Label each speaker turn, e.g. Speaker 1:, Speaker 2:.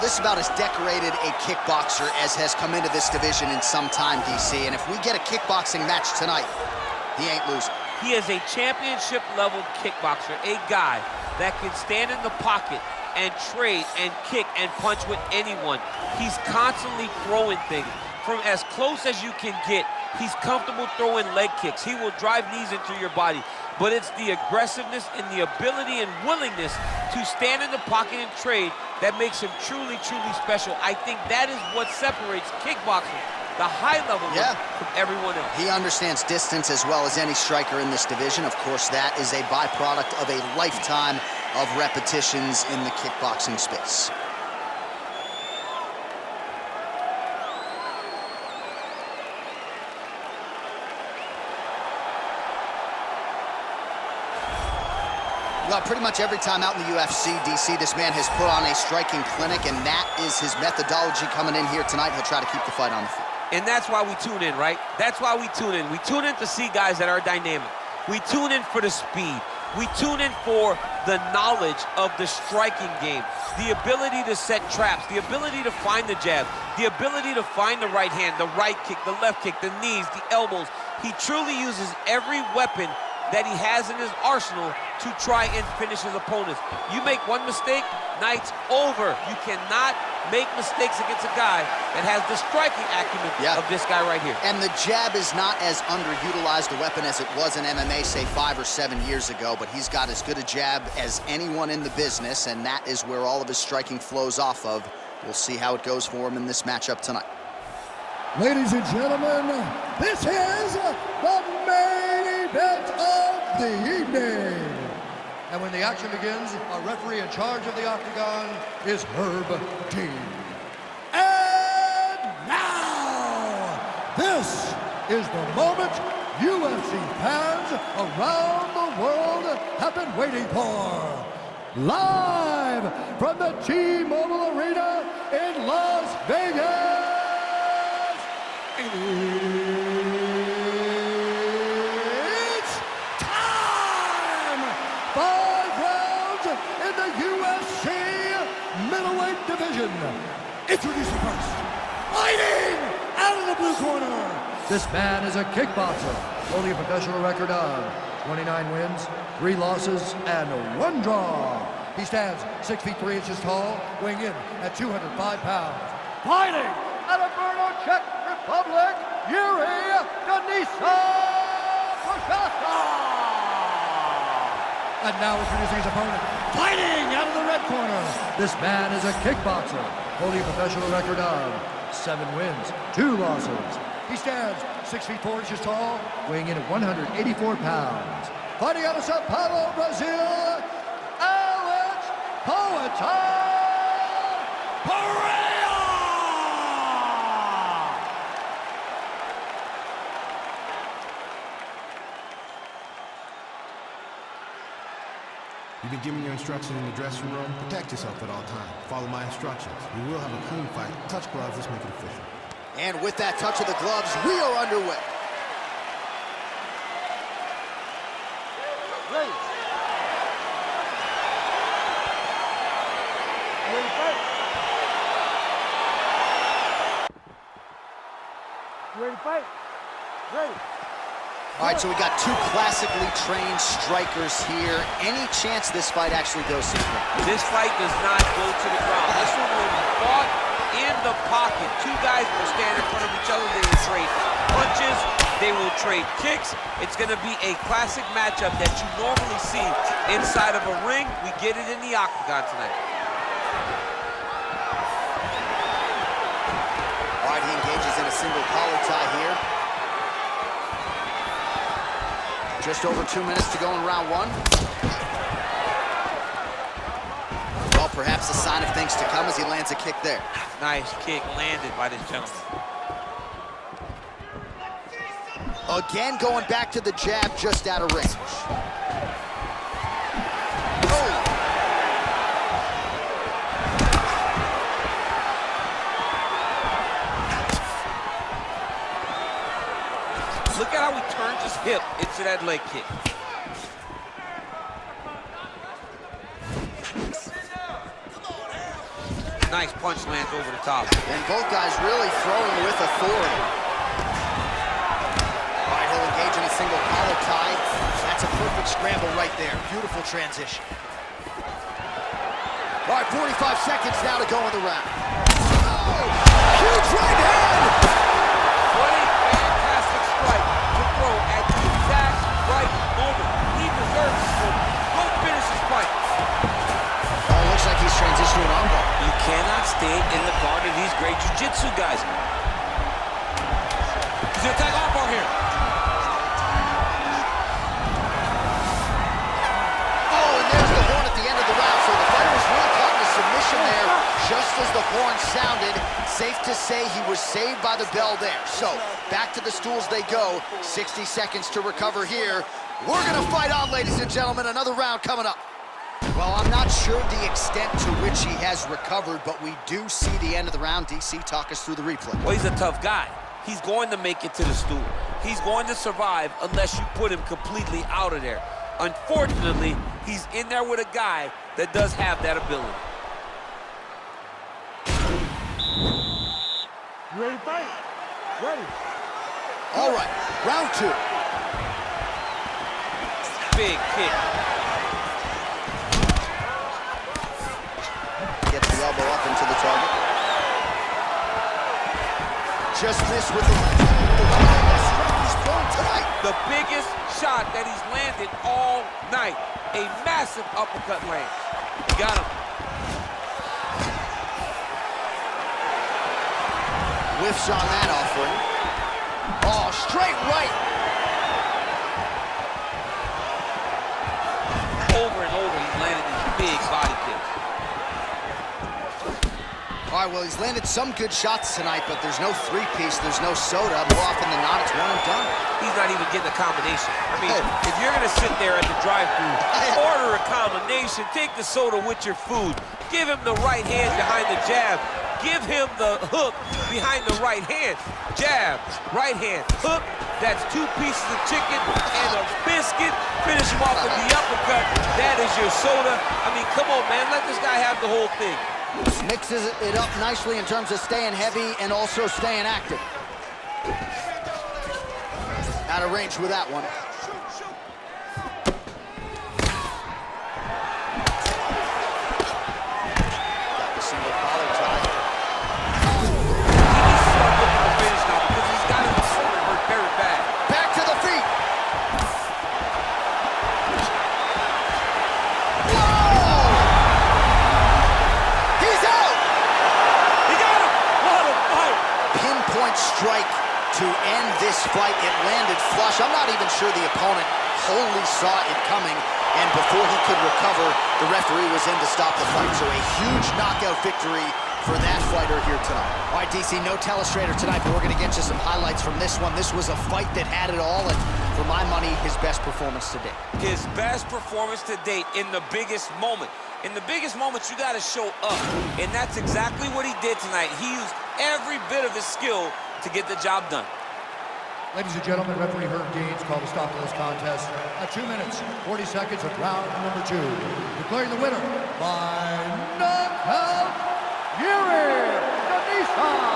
Speaker 1: this is about as decorated a kickboxer as has come into this division in some time, DC. And if we get a kickboxing match tonight, he ain't losing.
Speaker 2: He is a championship-level kickboxer, a guy that can stand in the pocket and trade and kick and punch with anyone. He's constantly throwing things from as close as you can get. He's comfortable throwing leg kicks. He will drive knees into your body. But it's the aggressiveness and the ability and willingness to stand in the pocket and trade that makes him truly, truly special. I think that is what separates kickboxing, the high level from everyone else.
Speaker 1: He understands distance as well as any striker in this division. Of course, that is a byproduct of a lifetime of repetitions in the kickboxing space. Well, pretty much every time out in the UFC, DC, this man has put on a striking clinic, and that is his methodology coming in here tonight. He'll try to keep the fight on the field.
Speaker 2: And that's why we tune in, right? That's why we tune in. We tune in to see guys that are dynamic. We tune in for the speed. We tune in for the knowledge of the striking game, the ability to set traps, the ability to find the jab, the ability to find the right hand, the right kick, the left kick, the knees, the elbows. He truly uses every weapon that he has in his arsenal to try and finish his opponents. You make one mistake, night's over. You cannot make mistakes against a guy that has the striking acumen of this guy right here.
Speaker 1: And the jab is not as underutilized a weapon as it was in MMA, say 5 or 7 years ago, but he's got as good a jab as anyone in the business, and that is where all of his striking flows off of. We'll see how it goes for him in this matchup tonight.
Speaker 3: Ladies and gentlemen, this is the main event of the evening. And when the action begins, our referee in charge of the octagon is Herb Dean. And now, this is the moment UFC fans around the world have been waiting for. Live from the T-Mobile Arena in Las Vegas. It's time! 5 rounds in the UFC middleweight division. Introducing first, fighting out of the blue corner. This man is a kickboxer, holding a professional record of 29 wins, 3 losses, and 1 draw. He stands 6 feet 3 inches tall, weighing in at 205 pounds. Fighting out of Brno, Czech Republic, Jiri Prochazka. And now introducing his opponent, fighting out of the red corner. This man is a kickboxer, holding a professional record of 7 wins, 2 losses. He stands 6 feet 4 inches tall, weighing in at 184 pounds. Fighting out of Sao Paulo, Brazil, Pereira.
Speaker 4: You've been given your instructions in the dressing room. Protect yourself at all times. Follow my instructions. We will have a clean fight. Touch gloves, let's make it official.
Speaker 1: And with that touch of the gloves, we are underway.
Speaker 3: Ready. Ready to fight? Ready to fight? Ready.
Speaker 1: All right, so we got 2 classically trained strikers here. Any chance this fight actually goes to the ground?
Speaker 2: This fight does not go to the ground. This one will be fought in the pocket. 2 guys will stand in front of each other. They will trade punches. They will trade kicks. It's going to be a classic matchup that you normally see inside of a ring. We get it in the octagon tonight.
Speaker 1: All right, he engages in a single collar tie here. Just over 2 minutes to go in round 1. Well, perhaps a sign of things to come as he lands a kick there.
Speaker 2: Nice kick landed by this gentleman.
Speaker 1: Again, going back to the jab just out of range. Oh.
Speaker 2: Look at how he turns his hip into that leg kick. Nice punch lands over the top.
Speaker 1: And both guys really throwing with authority. All right, he'll engage in a single collar tie. That's a perfect scramble right there. Beautiful transition. All right, 45 seconds now to go in the round. Oh, huge right hand!
Speaker 2: What a fantastic strike to throw at the exact right moment. He deserves this moment. Go finish his fight.
Speaker 1: Oh, looks like he's transitioning to an armbar.
Speaker 5: You cannot stay in the guard of these great jiu-jitsu guys.
Speaker 2: He's gonna attack armbar here.
Speaker 1: Oh, and there's the horn at the end of the round. So the fighter was really caught in a submission there just as the horn sounded. Safe to say he was saved by the bell there. So back to the stools they go. 60 seconds to recover here. We're gonna fight on, ladies and gentlemen. Another round coming up. Well, I'm not sure the extent to which he has recovered, but we do see the end of the round. DC, talk us through the replay.
Speaker 2: Well, he's a tough guy. He's going to make it to the stool. He's going to survive unless you put him completely out of there. Unfortunately, he's in there with a guy that does have that ability.
Speaker 3: You ready to fight? Ready.
Speaker 1: All right, round two.
Speaker 2: Big kick.
Speaker 1: Gets the elbow up into the target. Just missed with the left hand. The right hand has struck his throat tonight.
Speaker 2: The biggest shot that he's landed all night. A massive uppercut land. Got him.
Speaker 1: Whiffs on that offering. Oh, straight right.
Speaker 2: Over and over, he's landed these big body kicks.
Speaker 1: All right, well, he's landed some good shots tonight, but there's no three-piece, there's no soda. More often than not, it's one and done.
Speaker 2: He's not even getting a combination. I mean, if you're gonna sit there at the drive-thru, order a combination, take the soda with your food, give him the right hand behind the jab, give him the hook behind the right hand. Jab, right hand, hook. That's 2 pieces of chicken and a biscuit. Finish him off with the uppercut. That is your soda. I mean, come on, man. Let this guy have the whole thing.
Speaker 1: Mixes it up nicely in terms of staying heavy and also staying active. Out of range with that one. Got the single collar tie.
Speaker 2: He needs to start looking for finish now because he's got him hurt very bad.
Speaker 1: Back to the feet. Strike to end this fight. It landed flush. I'm not even sure the opponent wholly saw it coming, and before he could recover, the referee was in to stop the fight. So a huge knockout victory for that fighter here tonight. All right, DC, no telestrator tonight, but we're going to get you some highlights from this one. This was a fight that had it all, and for my money, his best performance to date.
Speaker 2: His best performance to date in the biggest moment. In the biggest moments, you got to show up, and that's exactly what he did tonight. He used every bit of his skill to get the job done.
Speaker 3: Ladies and gentlemen, referee Herb Deans called a stop to this contest at 2 minutes, 40 seconds of round number 2. Declaring the winner by knockout, Jiri Prochazka.